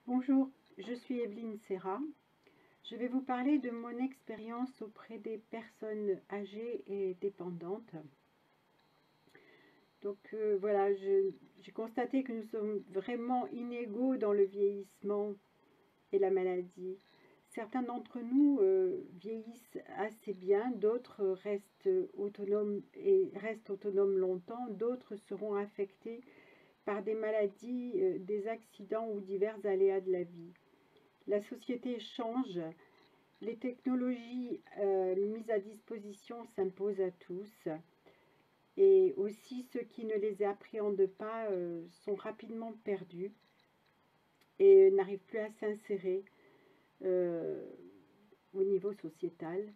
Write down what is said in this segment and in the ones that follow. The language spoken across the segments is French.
Bonjour, je suis Evelyne Serra. Je vais vous parler de mon expérience auprès des personnes âgées et dépendantes. Voilà, j'ai constaté que nous sommes vraiment inégaux dans le vieillissement et la maladie. Certains d'entre nous vieillissent assez bien, d'autres restent autonomes longtemps, d'autres seront affectés par des maladies, des accidents ou divers aléas de la vie. La société change, les technologies mises à disposition s'imposent à tous et aussi ceux qui ne les appréhendent pas sont rapidement perdus et n'arrivent plus à s'insérer au niveau sociétal.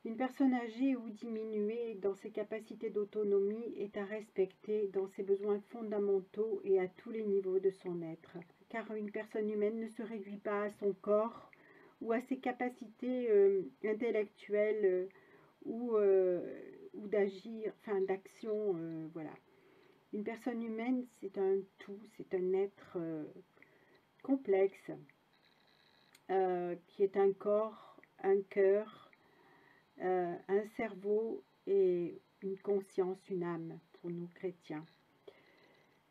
Une personne âgée ou diminuée dans ses capacités d'autonomie est à respecter dans ses besoins fondamentaux et à tous les niveaux de son être, car une personne humaine ne se réduit pas à son corps ou à ses capacités intellectuelles ou d'agir, enfin d'action, voilà. Une personne humaine, c'est un tout, c'est un être complexe, qui est un corps, un cœur, un cerveau et une conscience, une âme pour nous chrétiens.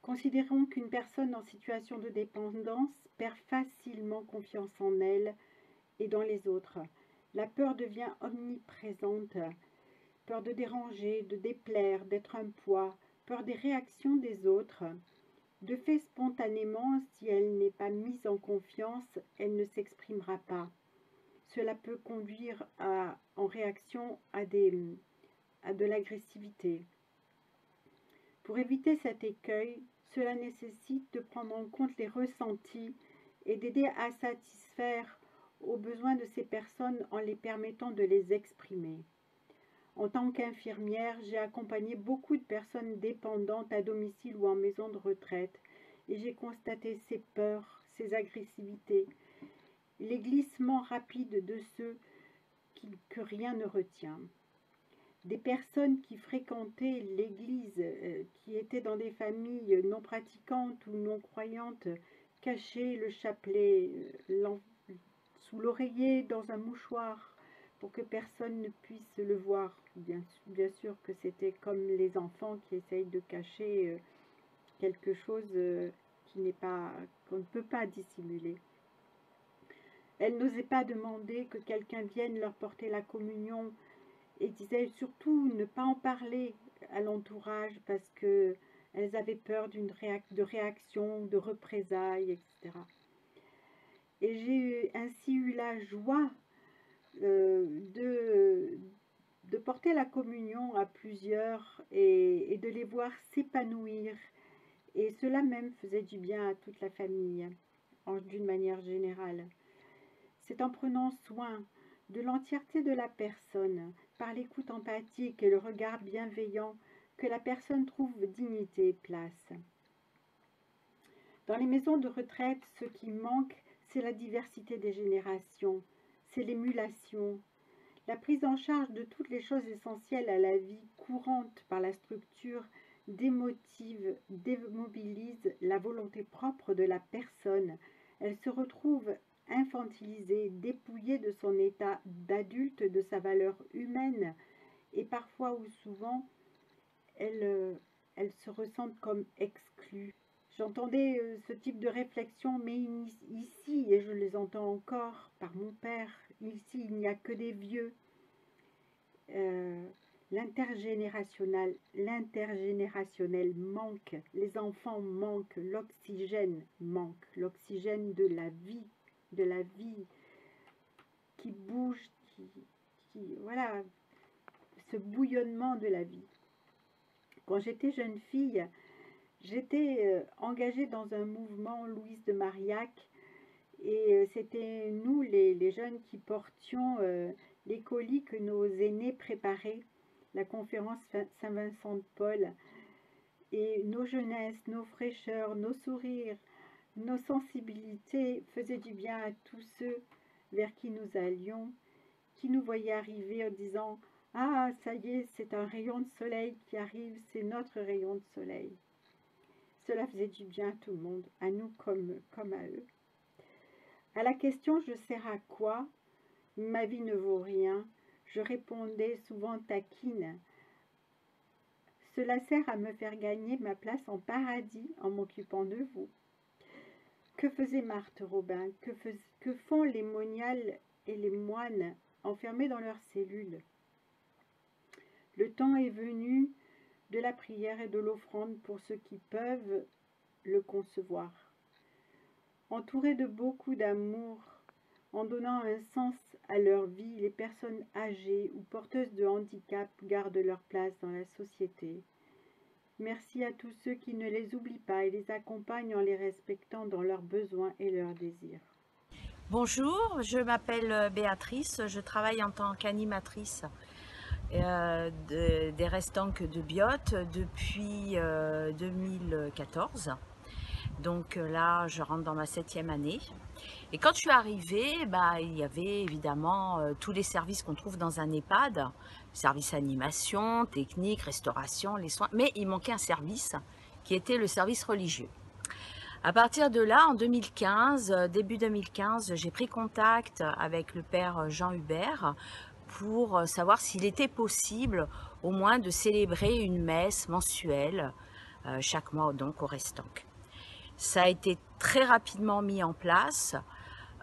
Considérons qu'une personne en situation de dépendance perd facilement confiance en elle et dans les autres. La peur devient omniprésente, peur de déranger, de déplaire, d'être un poids, peur des réactions des autres. De fait, spontanément, si elle n'est pas mise en confiance, elle ne s'exprimera pas. Cela peut conduire en réaction à de l'agressivité. Pour éviter cet écueil, cela nécessite de prendre en compte les ressentis et d'aider à satisfaire aux besoins de ces personnes en les permettant de les exprimer. En tant qu'infirmière, j'ai accompagné beaucoup de personnes dépendantes à domicile ou en maison de retraite et j'ai constaté ces peurs, ces agressivités, les glissements rapides de ceux que rien ne retient. Des personnes qui fréquentaient l'église, qui étaient dans des familles non pratiquantes ou non croyantes, cachaient le chapelet sous l'oreiller dans un mouchoir pour que personne ne puisse le voir. Bien sûr que c'était comme les enfants qui essayent de cacher quelque chose qu'on ne peut pas dissimuler. Elles n'osaient pas demander que quelqu'un vienne leur porter la communion et disaient surtout ne pas en parler à l'entourage parce qu'elles avaient peur de réaction, de représailles, etc. Et j'ai ainsi eu la joie de porter la communion à plusieurs et de les voir s'épanouir. Et cela même faisait du bien à toute la famille, d'une manière générale. C'est en prenant soin de l'entièreté de la personne, par l'écoute empathique et le regard bienveillant, que la personne trouve dignité et place. Dans les maisons de retraite, ce qui manque, c'est la diversité des générations, c'est l'émulation, la prise en charge de toutes les choses essentielles à la vie courante par la structure démotive, démobilise la volonté propre de la personne. Elle se retrouve infantilisée, dépouillée de son état d'adulte, de sa valeur humaine, et parfois ou souvent, elle se ressentent comme exclue. J'entendais ce type de réflexion, mais ici, et je les entends encore par mon père, ici il n'y a que des vieux. L'intergénérationnel manque, les enfants manquent, l'oxygène manque, l'oxygène de la vie qui bouge, voilà, ce bouillonnement de la vie. Quand j'étais jeune fille, j'étais engagée dans un mouvement Louise de Marillac et c'était nous les jeunes qui portions les colis que nos aînés préparaient, la conférence Saint-Vincent de Paul, et nos jeunesses, nos fraîcheurs, nos sourires, nos sensibilités faisaient du bien à tous ceux vers qui nous allions, qui nous voyaient arriver en disant « Ah, ça y est, c'est un rayon de soleil qui arrive, c'est notre rayon de soleil ». Cela faisait du bien à tout le monde, à nous comme à eux. À la question « Je sers à quoi ? Ma vie ne vaut rien », je répondais souvent taquine. Cela sert à me faire gagner ma place en paradis en m'occupant de vous. Que faisait Marthe Robin? Que font les moniales et les moines enfermés dans leurs cellules? Le temps est venu de la prière et de l'offrande pour ceux qui peuvent le concevoir. Entourés de beaucoup d'amour, en donnant un sens à leur vie, les personnes âgées ou porteuses de handicap gardent leur place dans la société. Merci à tous ceux qui ne les oublient pas et les accompagnent en les respectant dans leurs besoins et leurs désirs. Bonjour, je m'appelle Béatrice, je travaille en tant qu'animatrice des restanques de Biote depuis 2014. Donc là, je rentre dans ma 7e année. Et quand je suis arrivée, il y avait évidemment tous les services qu'on trouve dans un EHPAD, service animation, technique, restauration, les soins, mais il manquait un service qui était le service religieux. À partir de là, en 2015, début 2015, j'ai pris contact avec le père Jean Hubert pour savoir s'il était possible au moins de célébrer une messe mensuelle chaque mois donc au Restanque. Ça a été très rapidement mis en place,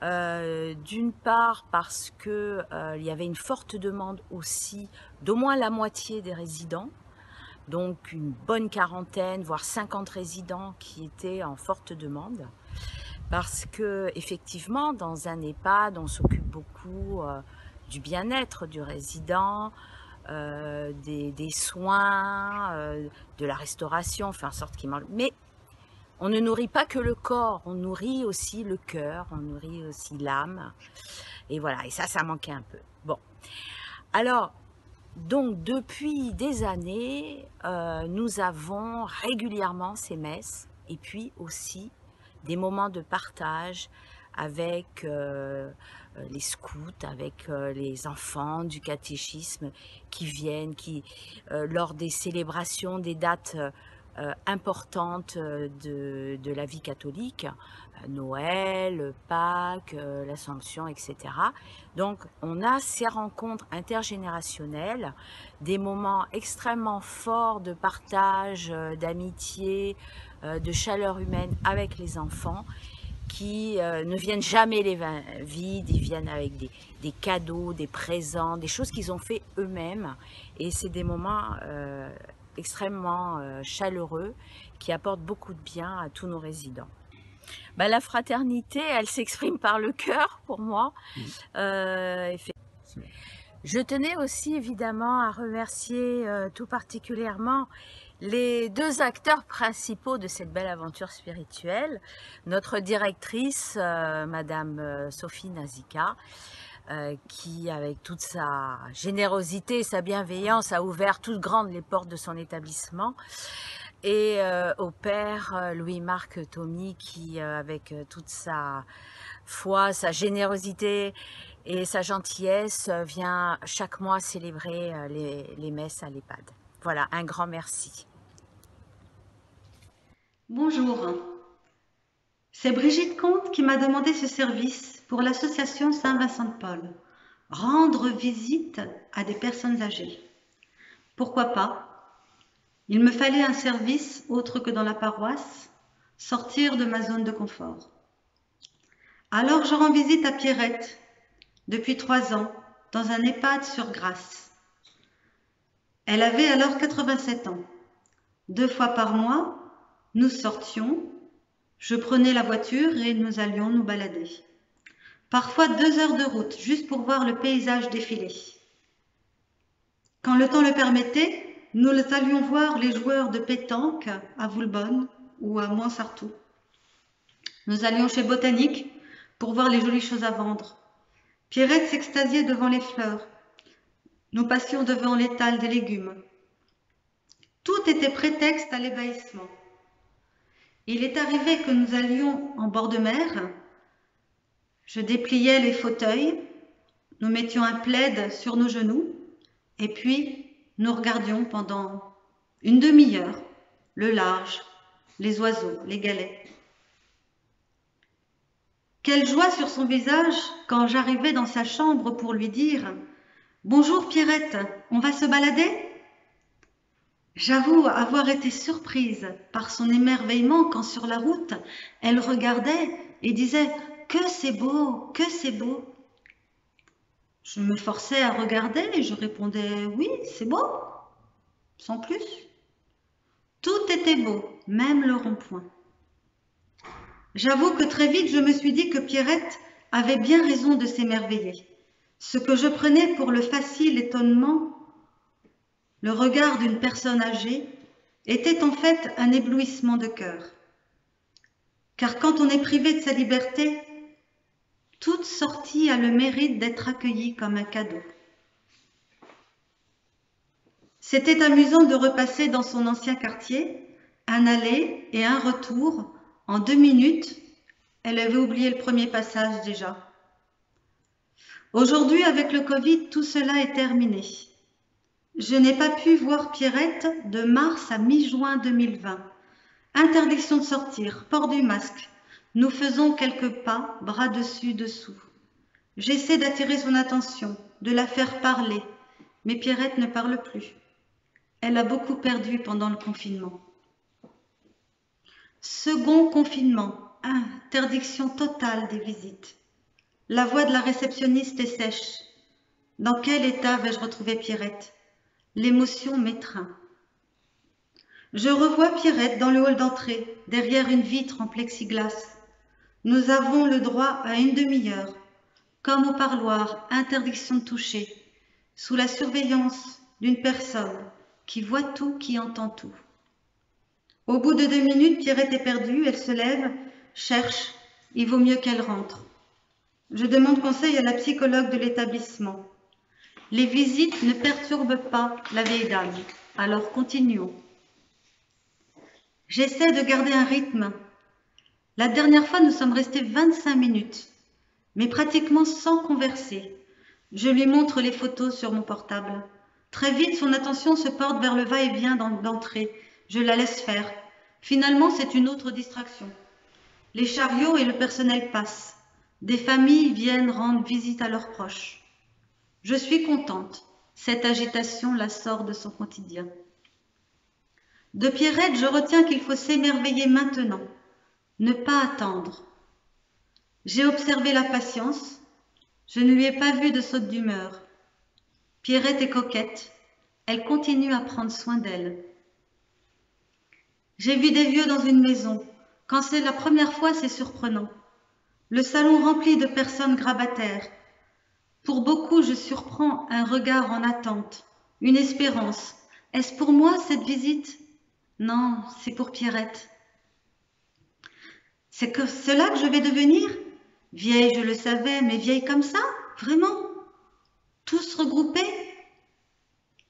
d'une part parce que il y avait une forte demande aussi d'au moins la moitié des résidents. Donc une bonne quarantaine, voire 50 résidents qui étaient en forte demande. Parce que effectivement, dans un EHPAD, on s'occupe beaucoup du bien-être du résident, des soins, de la restauration, faire en sorte qu'il mange. Mais on ne nourrit pas que le corps, on nourrit aussi le cœur, on nourrit aussi l'âme. Et voilà, et ça manquait un peu. Bon, alors... Donc, depuis des années, nous avons régulièrement ces messes et puis aussi des moments de partage avec les scouts, avec les enfants du catéchisme qui viennent, lors des célébrations, des dates importantes de la vie catholique, Noël, Pâques, l'Assomption, etc. Donc, on a ces rencontres intergénérationnelles, des moments extrêmement forts de partage, d'amitié, de chaleur humaine avec les enfants qui ne viennent jamais les mains vides, ils viennent avec des cadeaux, des présents, des choses qu'ils ont fait eux-mêmes. Et c'est des moments extrêmement chaleureux qui apportent beaucoup de bien à tous nos résidents. La fraternité, elle s'exprime par le cœur pour moi. Je tenais aussi évidemment à remercier tout particulièrement les deux acteurs principaux de cette belle aventure spirituelle. Notre directrice, Madame Sophie Nazika, qui avec toute sa générosité et sa bienveillance a ouvert toutes grandes les portes de son établissement, et au père Louis-Marc Thomy qui avec toute sa foi, sa générosité et sa gentillesse vient chaque mois célébrer les messes à l'EHPAD. Voilà, un grand merci. Bonjour, c'est Brigitte Comte qui m'a demandé ce service pour l'association Saint-Vincent-de-Paul. Rendre visite à des personnes âgées. Pourquoi pas? Il me fallait un service autre que dans la paroisse, sortir de ma zone de confort. Alors je rends visite à Pierrette, depuis 3 ans, dans un EHPAD sur Grasse. Elle avait alors 87 ans. 2 fois par mois, nous sortions, je prenais la voiture et nous allions nous balader. Parfois 2 heures de route, juste pour voir le paysage défiler. Quand le temps le permettait, nous allions voir les joueurs de pétanque à Voulbonne ou à Montsartou. Nous allions chez Botanique pour voir les jolies choses à vendre. Pierrette s'extasiait devant les fleurs. Nous passions devant l'étal des légumes. Tout était prétexte à l'ébahissement. Il est arrivé que nous allions en bord de mer. Je dépliais les fauteuils, nous mettions un plaid sur nos genoux et puis nous regardions pendant une demi-heure le large, les oiseaux, les galets. Quelle joie sur son visage quand j'arrivai dans sa chambre pour lui dire « Bonjour Pierrette, on va se balader ?» J'avoue avoir été surprise par son émerveillement quand sur la route, elle regardait et disait « Que c'est beau, que c'est beau !» Je me forçais à regarder et je répondais « Oui, c'est beau !» sans plus. Tout était beau, même le rond-point. J'avoue que très vite, je me suis dit que Pierrette avait bien raison de s'émerveiller. Ce que je prenais pour le facile étonnement, le regard d'une personne âgée, était en fait un éblouissement de cœur. Car quand on est privé de sa liberté, toute sortie a le mérite d'être accueillie comme un cadeau. C'était amusant de repasser dans son ancien quartier, un aller et un retour. En 2 minutes, elle avait oublié le premier passage déjà. Aujourd'hui, avec le Covid, tout cela est terminé. Je n'ai pas pu voir Pierrette de mars à mi-juin 2020. Interdiction de sortir, port du masque. Nous faisons quelques pas, bras dessus, dessous. J'essaie d'attirer son attention, de la faire parler, mais Pierrette ne parle plus. Elle a beaucoup perdu pendant le confinement. Second confinement, interdiction totale des visites. La voix de la réceptionniste est sèche. Dans quel état vais-je retrouver Pierrette? L'émotion m'étreint. Je revois Pierrette dans le hall d'entrée, derrière une vitre en plexiglas. Nous avons le droit à une demi-heure, comme au parloir, interdiction de toucher, sous la surveillance d'une personne qui voit tout, qui entend tout. Au bout de 2 minutes, Pierrette est perdue, elle se lève, cherche, il vaut mieux qu'elle rentre. Je demande conseil à la psychologue de l'établissement. Les visites ne perturbent pas la vieille dame, alors continuons. J'essaie de garder un rythme. La dernière fois, nous sommes restés 25 minutes, mais pratiquement sans converser. Je lui montre les photos sur mon portable. Très vite, son attention se porte vers le va-et-vient d'entrée. Je la laisse faire. Finalement, c'est une autre distraction. Les chariots et le personnel passent. Des familles viennent rendre visite à leurs proches. Je suis contente. Cette agitation la sort de son quotidien. De Pierrette, je retiens qu'il faut s'émerveiller maintenant, ne pas attendre. J'ai observé la patience. Je ne lui ai pas vu de saute d'humeur. Pierrette est coquette. Elle continue à prendre soin d'elle. J'ai vu des vieux dans une maison. Quand c'est la première fois, c'est surprenant. Le salon rempli de personnes grabataires. Pour beaucoup, je surprends un regard en attente, une espérance. Est-ce pour moi cette visite? Non, c'est pour Pierrette. C'est que cela que je vais devenir? Vieille, je le savais, mais vieille comme ça? Vraiment? Tous regroupés?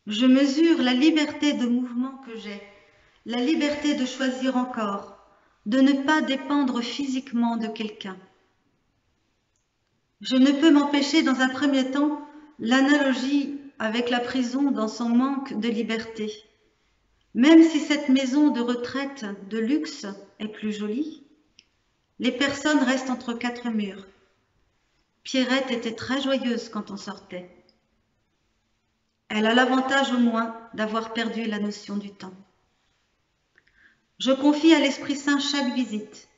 Je mesure la liberté de mouvement que j'ai, la liberté de choisir encore, de ne pas dépendre physiquement de quelqu'un. Je ne peux m'empêcher dans un premier temps l'analogie avec la prison dans son manque de liberté. Même si cette maison de retraite de luxe est plus jolie, les personnes restent entre 4 murs. Pierrette était très joyeuse quand on sortait. Elle a l'avantage au moins d'avoir perdu la notion du temps. Je confie à l'Esprit Saint chaque visite.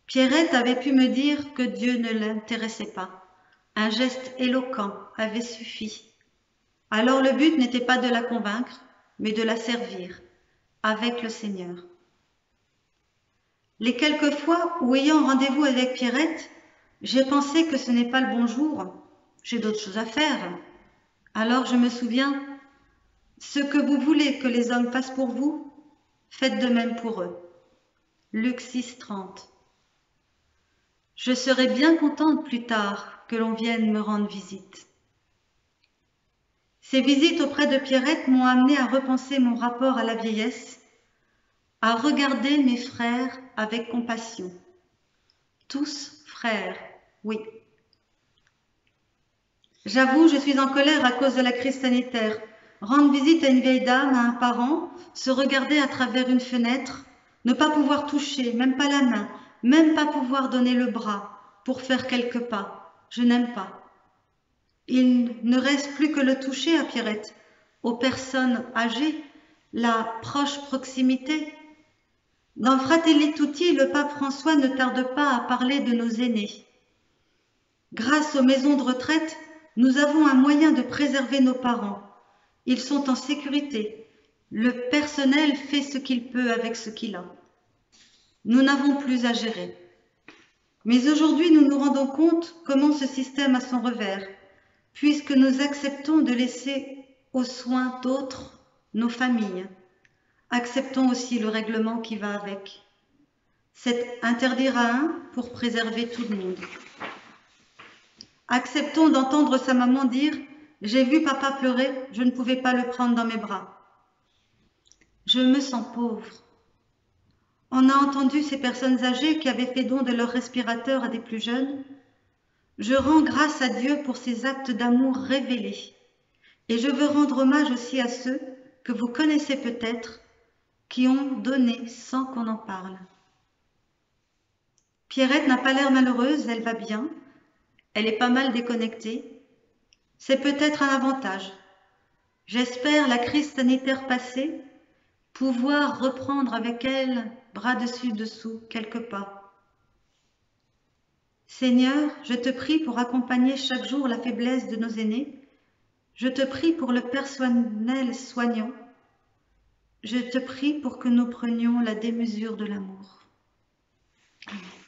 Pierrette avait pu me dire que Dieu ne l'intéressait pas. Un geste éloquent avait suffi. Alors le but n'était pas de la convaincre, mais de la servir, avec le Seigneur. Les quelques fois où, ayant rendez-vous avec Pierrette, j'ai pensé que ce n'est pas le bon jour, j'ai d'autres choses à faire. Alors je me souviens, ce que vous voulez que les hommes fassent pour vous, faites de même pour eux. Luc 6, 30. Je serai bien contente plus tard que l'on vienne me rendre visite. Ces visites auprès de Pierrette m'ont amené à repenser mon rapport à la vieillesse, à regarder mes frères avec compassion. Tous frères, oui. J'avoue, je suis en colère à cause de la crise sanitaire. Rendre visite à une vieille dame, à un parent, se regarder à travers une fenêtre, ne pas pouvoir toucher, même pas la main, même pas pouvoir donner le bras, pour faire quelques pas. Je n'aime pas. Il ne reste plus que le toucher à Pierrette, aux personnes âgées, la proche proximité. Dans Fratelli Tutti, le pape François ne tarde pas à parler de nos aînés. Grâce aux maisons de retraite, nous avons un moyen de préserver nos parents. Ils sont en sécurité. Le personnel fait ce qu'il peut avec ce qu'il a. Nous n'avons plus à gérer. Mais aujourd'hui, nous nous rendons compte comment ce système a son revers, puisque nous acceptons de laisser aux soins d'autres nos familles. Acceptons aussi le règlement qui va avec. C'est interdire à un pour préserver tout le monde. Acceptons d'entendre sa maman dire « J'ai vu papa pleurer, je ne pouvais pas le prendre dans mes bras. » Je me sens pauvre. On a entendu ces personnes âgées qui avaient fait don de leur respirateur à des plus jeunes. Je rends grâce à Dieu pour ces actes d'amour révélés. Et je veux rendre hommage aussi à ceux que vous connaissez peut-être, qui ont donné sans qu'on en parle. Pierrette n'a pas l'air malheureuse, elle va bien. Elle est pas mal déconnectée. C'est peut-être un avantage. J'espère, la crise sanitaire passée, pouvoir reprendre avec elle, bras dessus dessous, quelques pas. Seigneur, je te prie pour accompagner chaque jour la faiblesse de nos aînés. Je te prie pour le personnel soignant. Je te prie pour que nous prenions la démesure de l'amour. Amen.